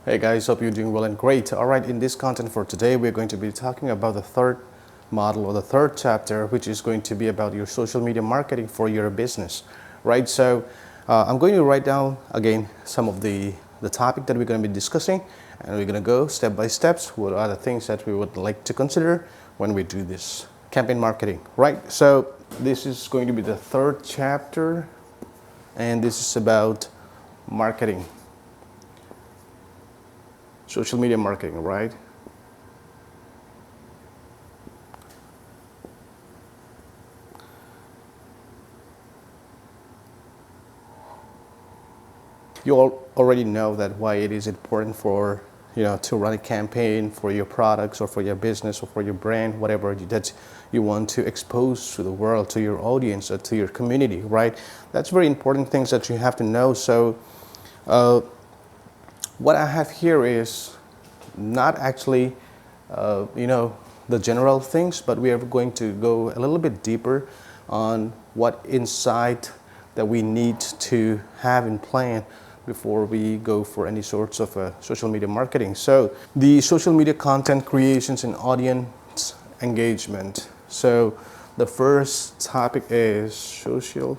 Hey guys, hope you're doing well and great. All right, in this content for today, we're going to be talking about the third model or the third chapter, which is going to be about your social media marketing for your business, right? So I'm going to write down again some of the topic that we're going to be discussing, and we're going to go step by steps. What are the things that we would like to consider when we do this campaign marketing, right? So this is going to be the third chapter, and this is about marketing. Social media marketing, right? You all already know that why it is important for to run a campaign for your products or for your business or for your brand, whatever that you want to expose to the world, to your audience or to your community, right? That's very important things that you have to know. So what I have here is not actually, the general things, but we are going to go a little bit deeper on what insight that we need to have in plan before we go for any sorts of social media marketing. So the social media content creations and audience engagement. So the first topic is social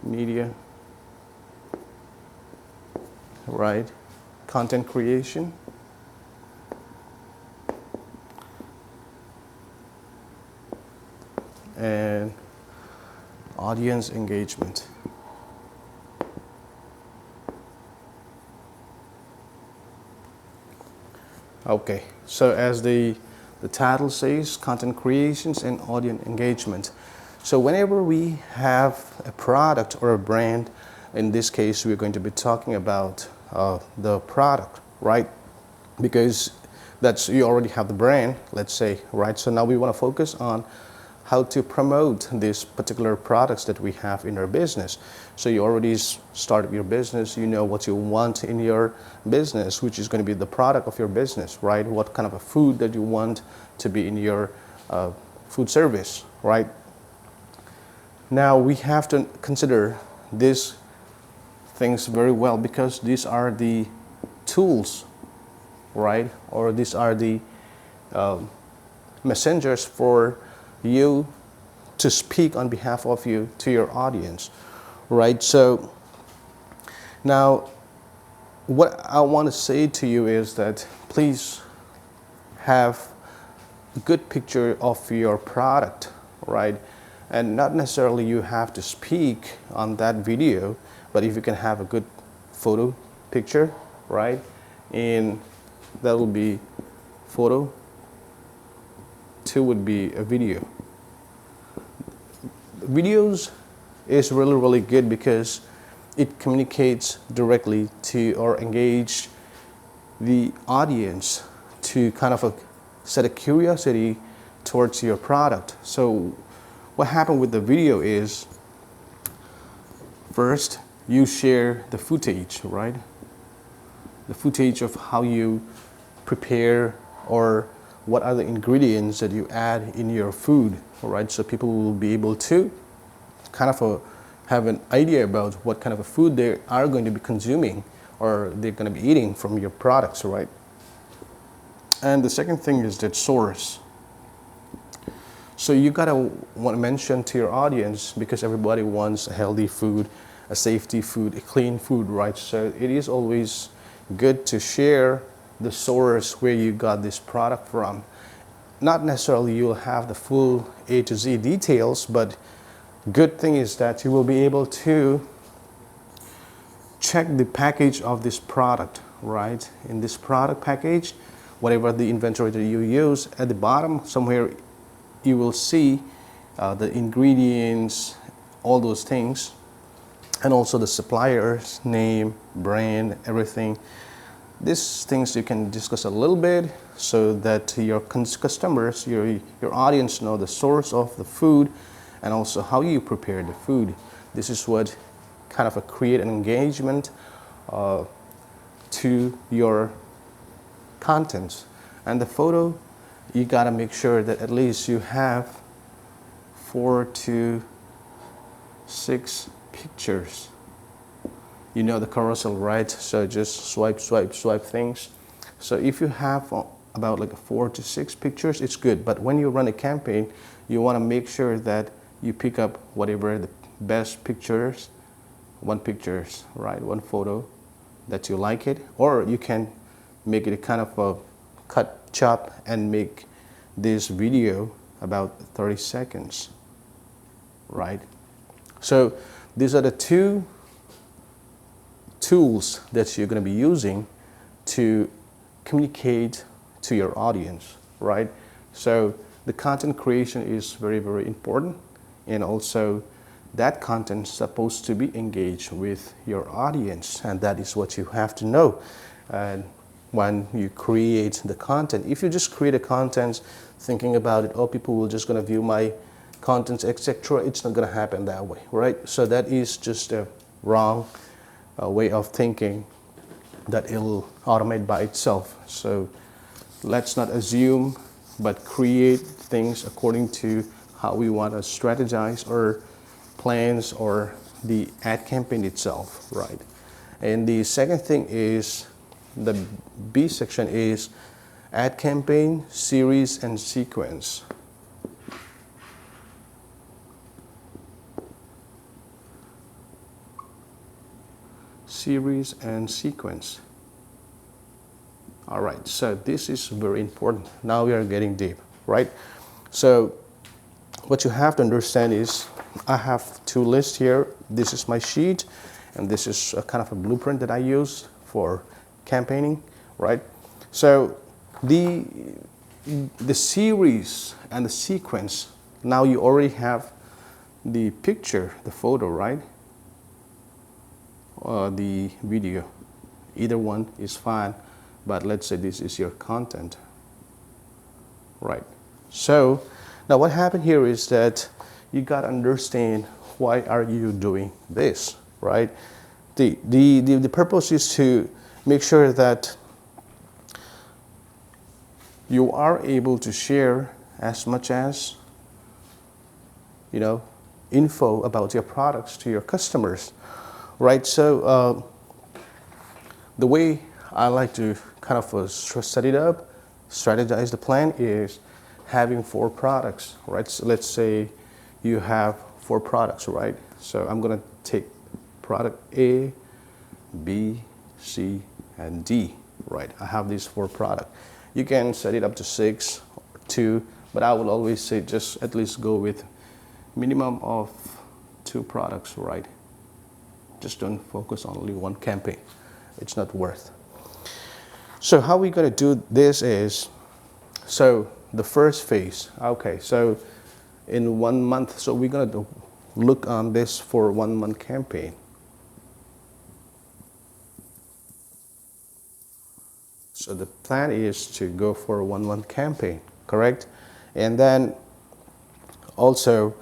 media, right? Content creation. And audience engagement. Okay, so as the title says, content creations and audience engagement. So whenever we have a product or a brand, in this case we're going to be talking about the product, right? Because you already have the brand, let's say, right? So now we want to focus on how to promote these particular products that we have in our business. So you already started your business, you know what you want in your business, which is going to be the product of your business, right? What kind of a food that you want to be in your food service, right? Now we have to consider these things very well because these are the tools, right? Or these are the messengers for you to speak on behalf of you to your audience, right? So now what I want to say to you is that please have a good picture of your product, right? And not necessarily you have to speak on that video, but if you can have a good photo picture, right? And that will be photo. Two would be a video. Videos is really good because it communicates directly to or engage the audience to kind of set a curiosity towards your product. So what happened with the video is first you share the footage, right? The footage of how you prepare or what are the ingredients that you add in your food, all right? So people will be able to kind of have an idea about what kind of a food they are going to be consuming or they're going to be eating from your products, right? And the second thing is that source. So you gotta want to mention to your audience, because everybody wants a healthy food, a safety food, a clean food, right? So it is always good to share the source where you got this product from. Not necessarily you'll have the full A to Z details, but good thing is that you will be able to check the package of this product, right? In this product package, whatever the inventory that you use, at the bottom somewhere you will see the ingredients, all those things, and also the supplier's name, brand, everything. These things you can discuss a little bit so that your customers, your audience know the source of the food and also how you prepare the food. This is what kind of create an engagement to your content. And the photo, you gotta make sure that at least you have 4 to 6 pictures you know the carousel, right? So just swipe, swipe, swipe things. So if you have about like 4 to 6 pictures, it's good. But when you run a campaign, you want to make sure that you pick up whatever the best pictures, one pictures, right? One photo that you like it, or you can make it a kind of a cut chop and make this video about 30 seconds, right? So these are the 2 tools that you're going to be using to communicate to your audience, right? So the content creation is very, very important, and also that content is supposed to be engaged with your audience, and that is what you have to know. And when you create the content, if you just create a content thinking about it, oh, people will just going to view my content, etc., it's not going to happen that way, right? So that is just a wrong way of thinking, that it'll automate by itself. So let's not assume, but create things according to how we want to strategize or plans or the ad campaign itself, right? And the second thing is, the B section is ad campaign, series, and sequence. Series and sequence. All right, so this is very important. Now we are getting deep, right? So what you have to understand is, I have 2 lists here. This is my sheet, and this is a kind of a blueprint that I use for campaigning, right? So the series and the sequence, now you already have the picture, the photo, right? The video, either one is fine, but let's say this is your content, right? So now what happened here is that you got to understand, why are you doing this, right? The purpose is to make sure that you are able to share as much as, you know, info about your products to your customers, right? So the way I like to kind of set it up, strategize the plan, is having 4 products, right? So let's say you have 4 products, right? So I'm gonna take product A, B, C, and D, right? I have these 4 products. You can set it up to 6 or 2, but I will always say just at least go with minimum of 2 products, right? Just don't focus on only one campaign. It's not worth. So how we're gonna do this is, so the first phase, okay, so in 1 month, so we're gonna look on this for 1 month campaign. So the plan is to go for a 1 month campaign, correct? And then also,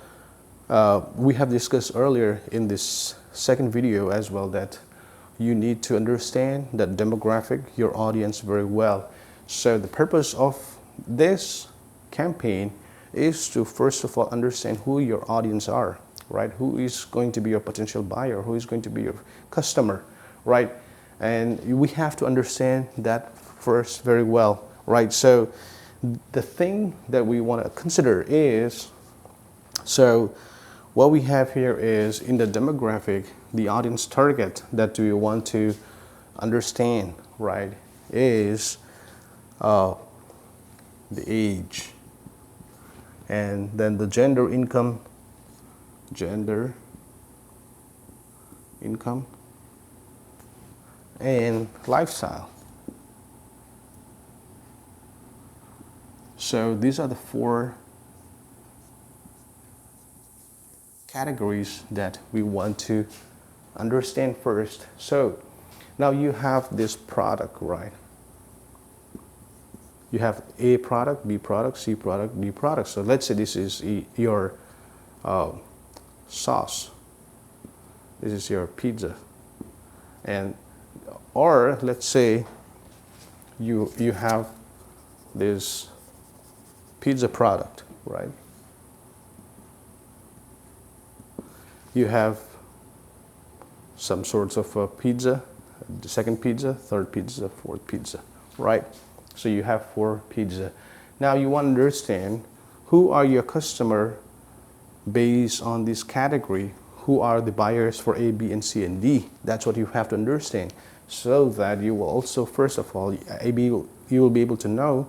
we have discussed earlier in this second video as well, that you need to understand that demographic, your audience, very well. So the purpose of this campaign is to first of all understand who your audience are, right? Who is going to be your potential buyer? Who is going to be your customer, right? And we have to understand that first very well, right? So the thing that we want to consider is, so what we have here is, in the demographic, the audience target that we want to understand, right, is the age, and then the gender, income, and lifestyle. So these are the 4 categories that we want to understand first. So now you have this product, right? You have A product, B product, C product, D product. So let's say this is your sauce. This is your pizza. And or let's say you have this pizza product, right? You have some sorts of pizza, the second pizza, third pizza, fourth pizza, right? So you have 4 pizza. Now you want to understand who are your customer based on this category, who are the buyers for A, B, and C, and D. That's what you have to understand, so that you will also, first of all, you will be able to know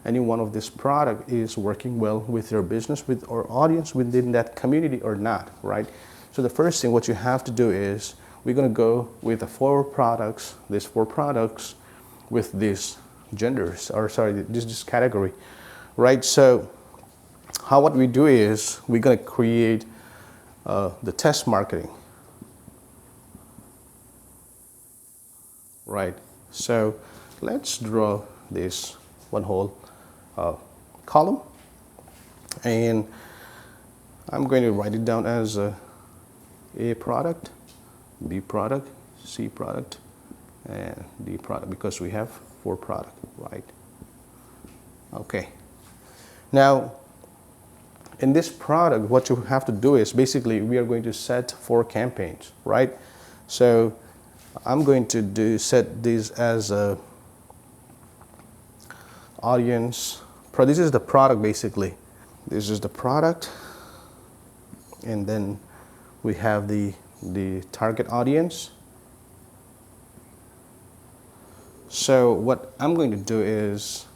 any one of this product is working well with your business, with our audience within that community or not, right? So the first thing what you have to do is we're going to go with the 4 products, these 4 products with these genders, or sorry, this category, right? So what we do is we're going to create the test marketing, right? So let's draw this one whole column, and I'm going to write it down as A product, B product, C product, and D product, because we have 4 products, right? Okay. Now, in this product, what you have to do is basically we are going to set 4 campaigns, right? So I'm going to set these as a audience. This is the product basically. This is the product, and then we have the target audience. So what I'm going to do is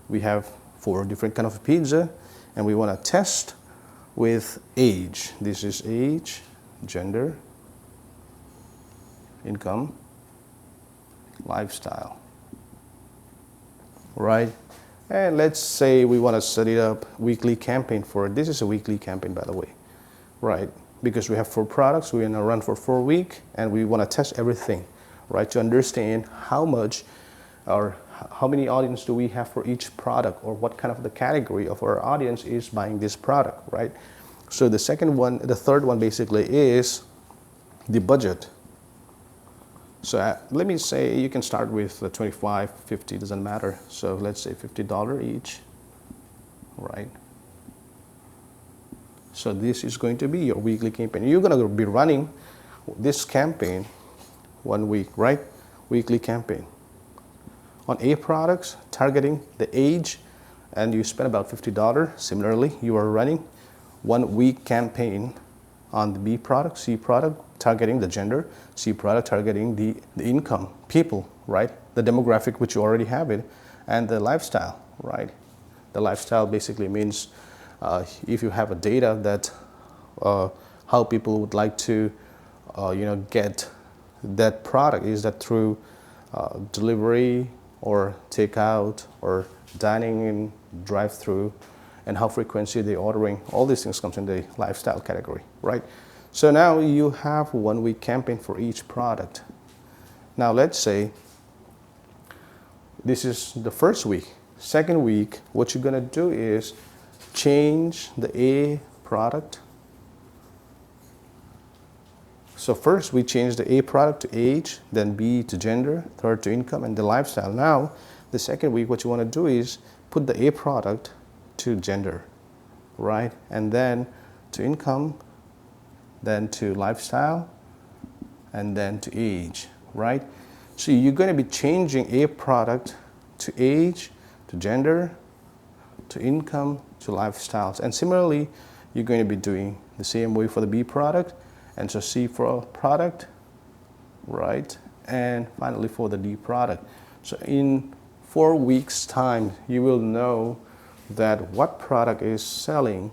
we have 4 different kind of pizza, and we want to test with age. This is age, gender, income, lifestyle, right? And let's say we want to set it up weekly campaign for it. This is a weekly campaign, by the way, right? Because we have 4 products, we're going to run for 4 weeks, and we want to test everything, right? To understand how much or how many audience do we have for each product, or what kind of the category of our audience is buying this product, right? So the third one basically is the budget. So let me say you can start with 25, 50, doesn't matter. So let's say $50 each, right? So this is going to be your weekly campaign. You're going to be running this campaign 1 week, right? Weekly campaign. On A products, targeting the age, and you spend about $50. Similarly, you are running 1 week campaign on the B product, C product, targeting the gender, C product, targeting the income, people, right? The demographic, which you already have it, and the lifestyle, right? The lifestyle basically means if you have a data that how people would like to, get that product, is that through delivery or takeout or dining in, drive-through, and how frequency they ordering. All these things comes in the lifestyle category, right? So now you have 1 week campaign for each product. Now let's say this is the first week. Second week, what you're gonna do is change the A product. So first we change the A product to age, then B to gender, third to income, and the lifestyle. Now, the second week, what you want to do is put the A product to gender, right? And then to income, then to lifestyle, and then to age, right? So you're going to be changing A product to age, to gender, to income, to lifestyles. And similarly, you're going to be doing the same way for the B product, and so C for product, right? And finally for the D product. So in 4 weeks time, you will know that what product is selling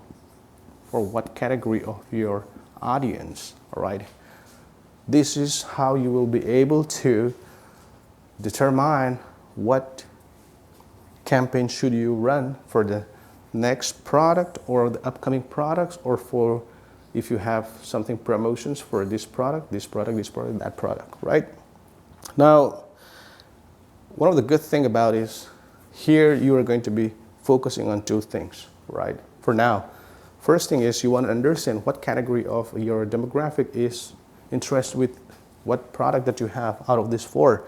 for what category of your audience, all right? This is how you will be able to determine what campaign should you run for the next product or the upcoming products, or for if you have something promotions for this product, this product, this product, that product, right? Now, one of the good thing about is here you are going to be focusing on 2 things, right? For now, first thing is you want to understand what category of your demographic is interested with what product that you have out of these 4.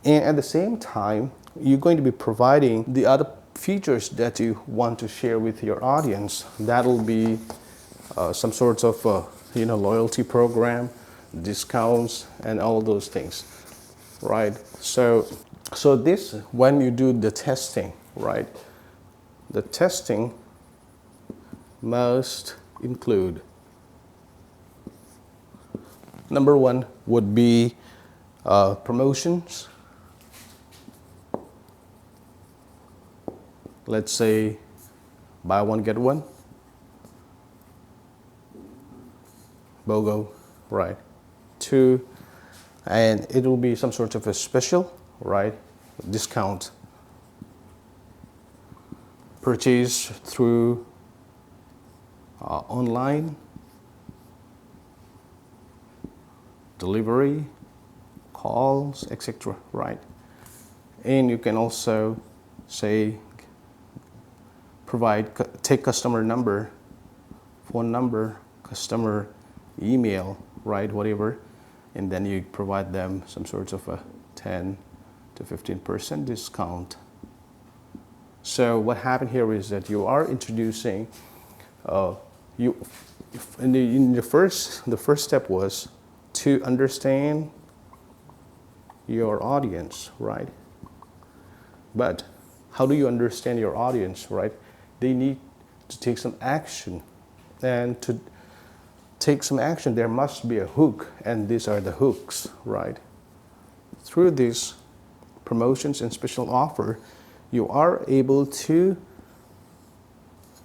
And at the same time, you're going to be providing the other features that you want to share with your audience. That'll be some sorts of loyalty program. discounts, and all those things, right? So this, when you do the testing, right? The testing must include, number one would be promotions. Let's say buy one, get one. BOGO, right? Two, and it will be some sort of a special, right? Discount. Purchase through online, delivery, calls, etc., right? And you can also say take customer number, phone number, customer email, right, whatever, and then you provide them some sort of a 10 to 15% discount. So what happened here is that you are introducing, the first step was to understand your audience, right? But how do you understand your audience, right? They need to take some action, and to take some action there must be a hook, and these are the hooks, right? Through these promotions and special offer, you are able to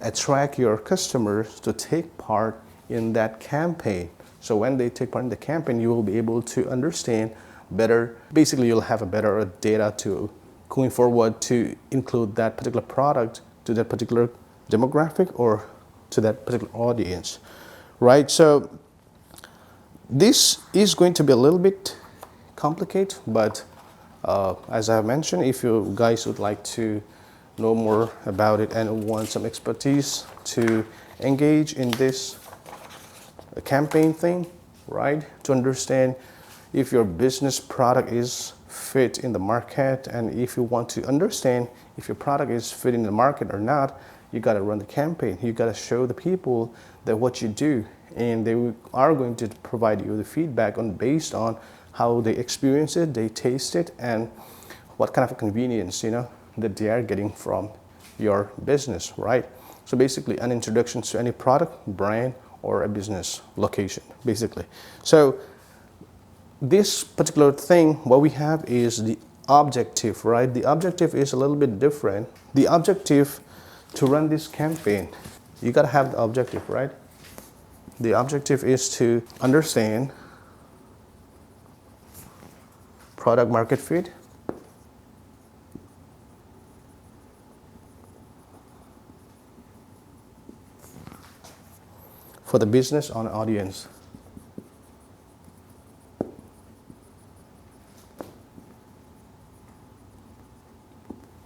attract your customers to take part in that campaign. So when they take part in the campaign, you will be able to understand better. Basically, you'll have a better data to going forward to include that particular product to that particular demographic or to that particular audience, right? So this is going to be a little bit complicated, but as I mentioned, if you guys would like to know more about it and want some expertise to engage in this campaign thing, right? To understand if your business product is fit in the market, and if you want to understand if your product is fit in the market or not, you got to run the campaign. You got to show the people that what you do, and they are going to provide you the feedback on based on how they experience it, they taste it, and what kind of convenience, that they are getting from your business, right? So basically an introduction to any product, brand, or a business location, basically. So this particular thing, what we have is the objective, right? The objective is a little bit different. The objective to run this campaign, you gotta have the objective, right? The objective is to understand product market fit, for the business on audience.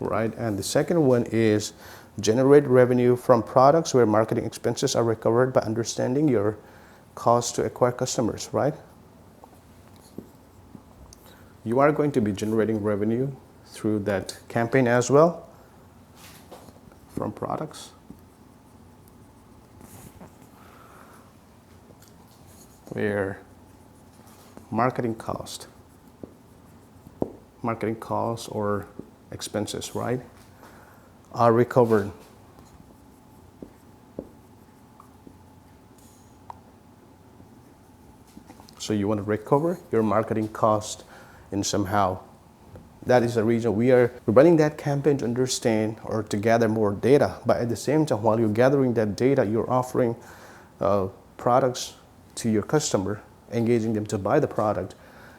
Right, and the second one is generate revenue from products where marketing expenses are recovered by understanding your cost to acquire customers, right? You are going to be generating revenue through that campaign as well from products where marketing cost or expenses, right, are recovered. So you want to recover your marketing cost in somehow. That is the reason we are running that campaign to understand or to gather more data. But at the same time, while you're gathering that data, you're offering products to your customer, engaging them to buy the product.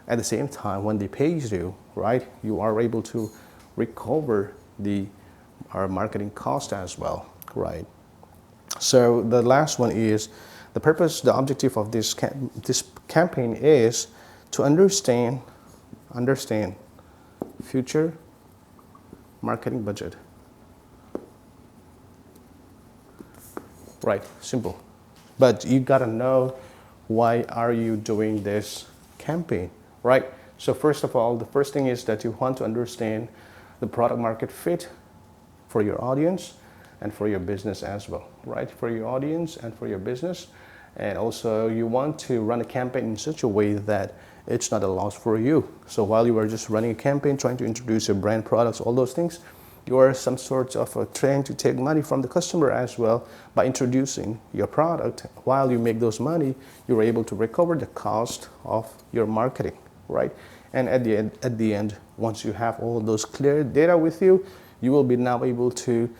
At the same time, when they pay you, right, you are able to recover our marketing cost as well, right? So the last one is the purpose, the objective of this campaign is to understand future marketing budget. Right, simple. But you gotta know why are you doing this campaign, right? So first of all, the first thing is that you want to understand the product market fit for your audience and for your business as well, right? For your audience and for your business. And also you want to run a campaign in such a way that it's not a loss for you. So while you are just running a campaign, trying to introduce your brand products, all those things, you are some sort of trying to take money from the customer as well by introducing your product. While you make those money, you're able to recover the cost of your marketing, right? And at the end, once you have all those clear data with you, you will be now able to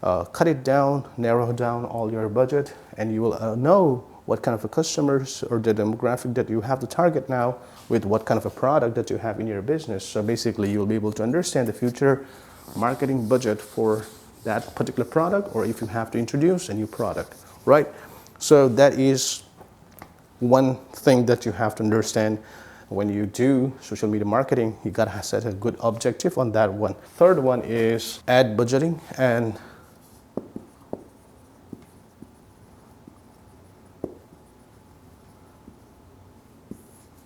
cut it down, narrow down all your budget, and you will know what kind of a customers or the demographic that you have to target now with what kind of a product that you have in your business. So basically, you'll be able to understand the future marketing budget for that particular product, or if you have to introduce a new product, right? So that is one thing that you have to understand when you do social media marketing. You gotta set a good objective on that one. Third one is ad budgeting and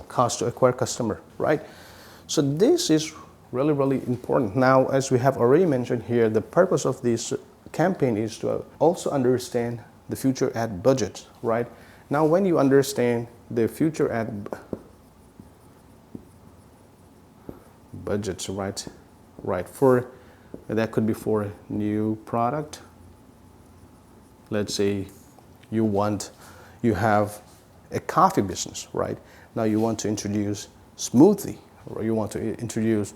cost to acquire customer, right? So this is really, really important. Now, as we have already mentioned here, the purpose of this campaign is to also understand the future ad budget, right? Now, when you understand the future ad budgets, right, for that could be for a new product. Let's say you have a coffee business, right? Now you want to introduce smoothie, or you want to introduce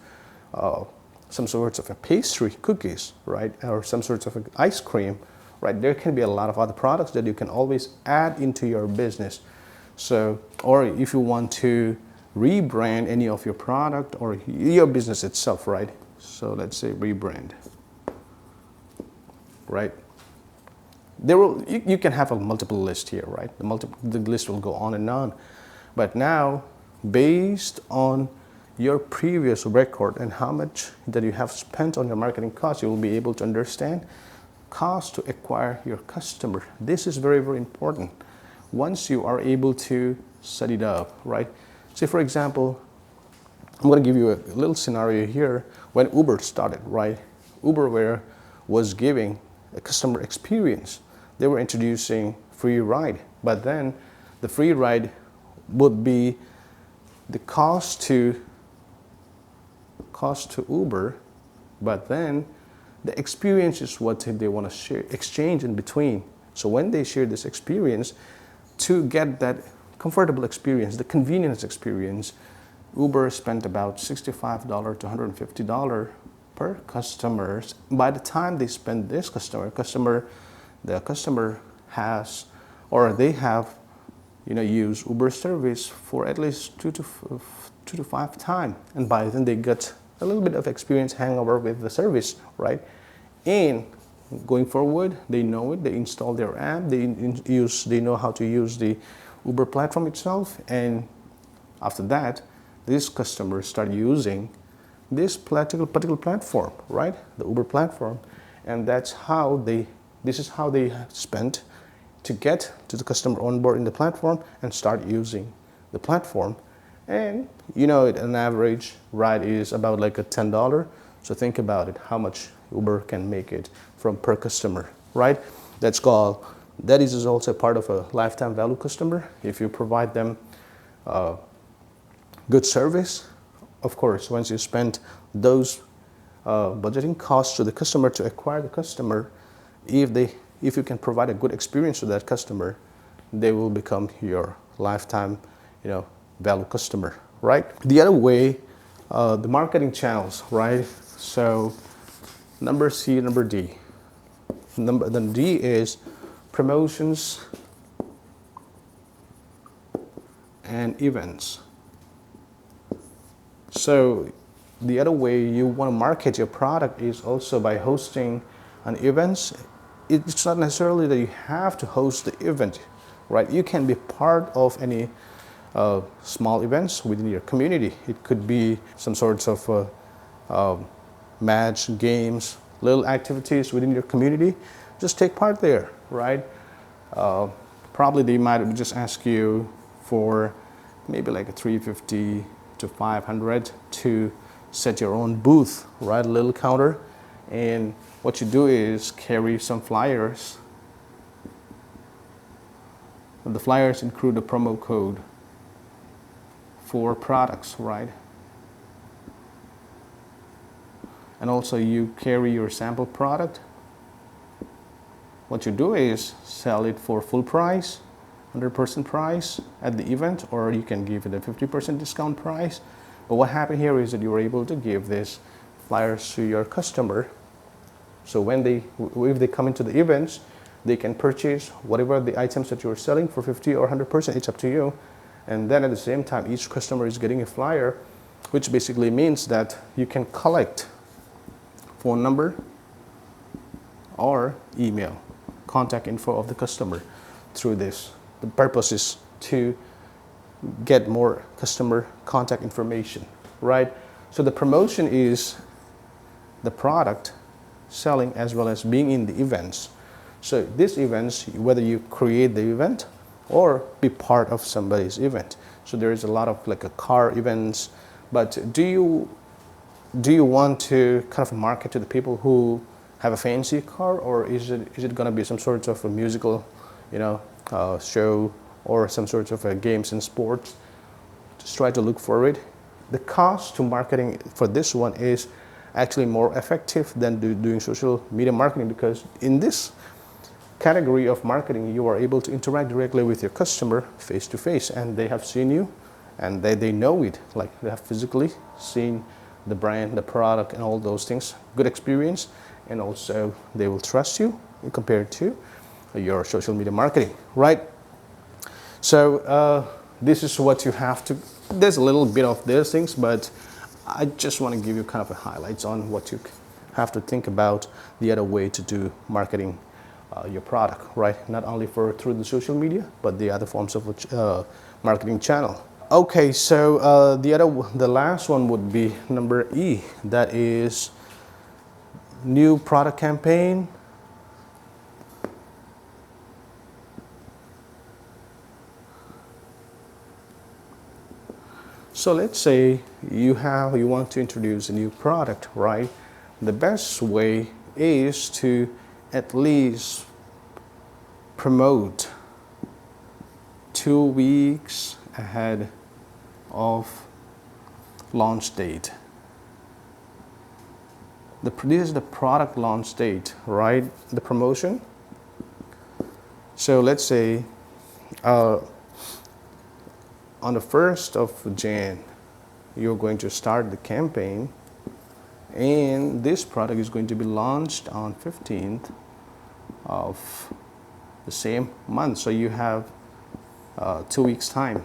some sorts of a pastry, cookies, right? Or some sorts of ice cream, right? There can be a lot of other products that you can always add into your business. So, or if you want to rebrand any of your product or your business itself, right? So let's say rebrand, right? You can have a multiple list here, right? The list will go on and on. But now, based on your previous record and how much that you have spent on your marketing costs, you will be able to understand cost to acquire your customer. This is very, very important. Once you are able to set it up, right? Say, for example, I'm going to give you a little scenario here. When Uber started, right? Uber was giving a customer experience. They were introducing free ride, but then the free ride would be the cost to Uber, but then the experience is what they want to share, exchange in between. So when they share this experience, to get that comfortable experience, the convenience experience, Uber spent about $65 to $150 per customer. By the time they spend this the customer has, or they have, use Uber service for at least 2 to 5 times, and by then they get a little bit of experience hangover with the service, right? And going forward, they know it. They install their app. They know how to use the Uber platform itself, and after that, these customers start using this particular platform, right? The Uber platform, and this is how they spent to get to the customer on board in the platform and start using the platform. And an average ride is about like a $10. So think about it, how much Uber can make it from per customer, right? That is also part of a lifetime value customer. If you provide them good service, of course, once you spend those budgeting costs to the customer to acquire the customer, if you can provide a good experience to that customer, they will become your lifetime, value customer, right? The other way, the marketing channels, right? So number D. Then D is promotions and events. So the other way you want to market your product is also by hosting an events. It's not necessarily that you have to host the event, right? You can be part of any small events within your community. It could be some sorts of match, games, little activities within your community. Just take part there, right? Probably they might just ask you for maybe like a $350 to $500 to set your own booth, right? A little counter. And what you do is carry some flyers The flyers include the promo code for products, right? And also you carry your sample product. What you do is sell it for full price, 100% price at the event, or you can give it a 50% discount price. But what happened here is that you were able to give this flyers to your customer. So if they come into the events, they can purchase whatever the items that you're selling for 50 or 100%, it's up to you. And then at the same time, each customer is getting a flyer, which basically means that you can collect phone number or email, contact info of the customer through this. The purpose is to get more customer contact information, right? So the promotion is the product selling as well as being in the events. So these events, whether you create the event or be part of somebody's event. So there is a lot of like a car events, but do you want to kind of market to the people who have a fancy car, or is it going to be some sort of a musical, show, or some sort of games and sports? Just try to look for it. The cost to marketing for this one is actually more effective than doing social media marketing, because in this category of marketing, you are able to interact directly with your customer face to face, and they have seen you and they know it, like they have physically seen the brand, the product, and all those things. Good experience, and also they will trust you compared to your social media marketing, right? So this is what you have to, there's a little bit of these things, but I just want to give you kind of a highlights on what you have to think about the other way to do marketing your product, right? Not only through the social media, but the other forms of marketing channel. Okay, so the last one would be number E, that is new product campaign. So let's say you want to introduce a new product, right? The best way is to at least promote 2 weeks ahead of launch date. This is the product launch date, right? The promotion. So let's say on the 1st of Jan, you're going to start the campaign, and this product is going to be launched on 15th of the same month. So you have 2 weeks time.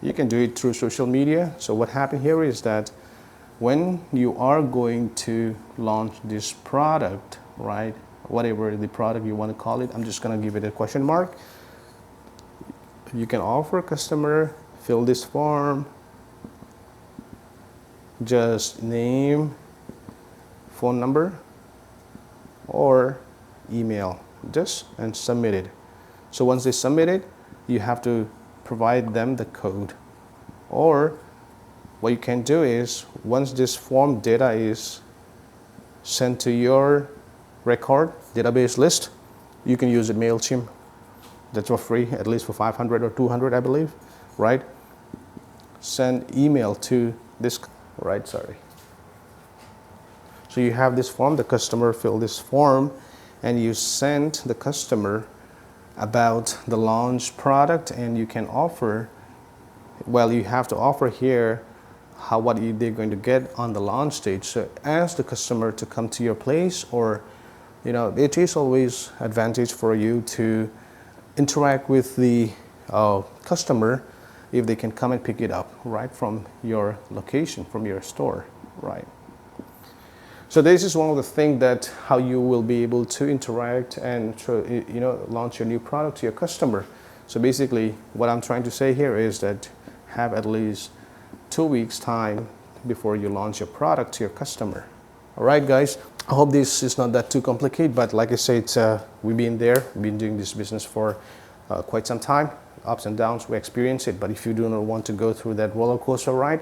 You can do it through social media. So what happened here is that when you are going to launch this product, right, whatever the product you want to call it, I'm just going to give it a question mark. You can offer customer, fill this form, just name, phone number, or email, and submit it. So once they submit it, you have to provide them the code. Or what you can do is, once this form data is sent to your record database list, you can use a MailChimp. That's for free, at least for 500 or 200, I believe, right? Send email to this, right, sorry. So you have this form, the customer fill this form, and you send the customer about the launch product, and you can offer, well, you have to offer here what they're going to get on the launch stage. So ask the customer to come to your place, or, it is always advantage for you to interact with the customer if they can come and pick it up right from your location, from your store, right? So this is one of the things that how you will be able to interact and launch your new product to your customer. So basically what I'm trying to say here is that have at least 2 weeks time before you launch your product to your customer. All right, guys, I hope this is not that too complicated, but like I said, we've been doing this business for quite some time. Ups and downs, we experience it, but if you do not want to go through that roller coaster ride,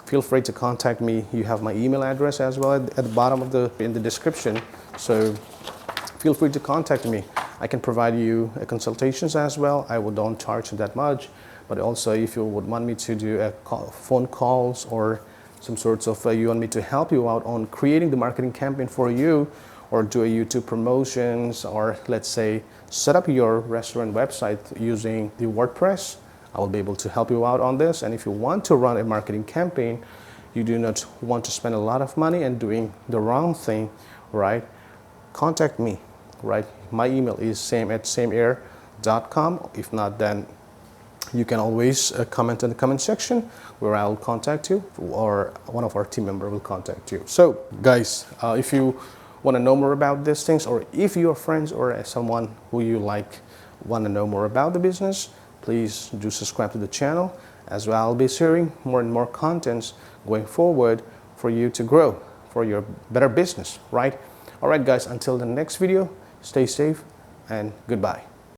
feel free to contact me. You have my email address as well at the bottom of in the description, so feel free to contact me. I can provide you consultations as well. I don't charge that much, but also if you would want me to do phone calls or some sorts of, you want me to help you out on creating the marketing campaign for you, or do a YouTube promotions, or let's say set up your restaurant website using the WordPress, I will be able to help you out on this. And if you want to run a marketing campaign, you do not want to spend a lot of money and doing the wrong thing, right? Contact me, right? My email is same@sameair.com. If not, then you can always comment in the comment section where I'll contact you, or one of our team members will contact you. So guys, if you want to know more about these things, or if your friends or someone who you like want to know more about the business, please do subscribe to the channel, as well. I'll be sharing more and more contents going forward for you to grow, for your better business, right? All right guys, until the next video, stay safe and goodbye.